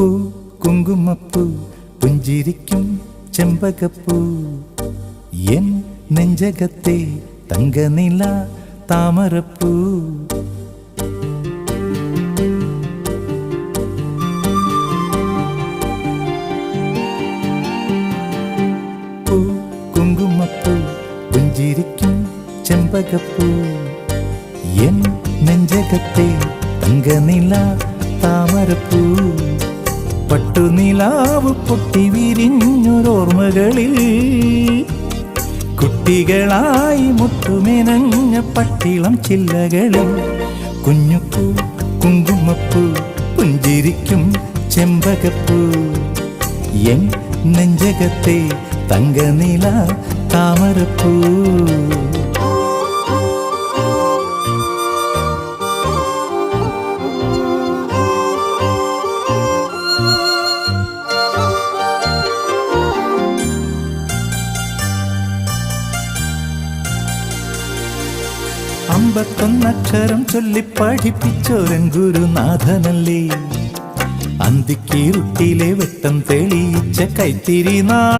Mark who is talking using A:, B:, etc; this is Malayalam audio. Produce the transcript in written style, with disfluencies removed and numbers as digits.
A: പൂ കുങ്കുമപ്പൂ പുഞ്ചിരിക്കും ചെമ്പകപ്പൂ എൻ നെഞ്ചകത്തെ തങ്കനില താമരപ്പൂ പൂ കുങ്കുമപ്പൂ പുഞ്ചിരിക്കും ചെമ്പകപ്പൂ എൻ നെഞ്ചകത്തെ തങ്കനില താമരപ്പൂ പട്ടുനിലാവ് പൊട്ടി വിരിഞ്ഞൊരോർമ്മകളിൽ കുട്ടികളായി മുട്ടുമെനഞ്ഞ പട്ടിളം ചില്ലകളിൽ കുഞ്ഞുപ്പൂ കുങ്കുമപ്പൂ പുഞ്ചിരിക്കും ചെമ്പകപ്പൂ എൻ നെഞ്ചകത്തെ തങ്കനില താമരപ്പൂ അമ്പത്തൊന്നക്ഷരം ചൊല്ലി പഠിപ്പിച്ചോരൻ ഗുരുനാഥനല്ലേ അന്തിക്കീറുട്ടിലെ വെട്ടം തെളിയിച്ച കൈത്തിരി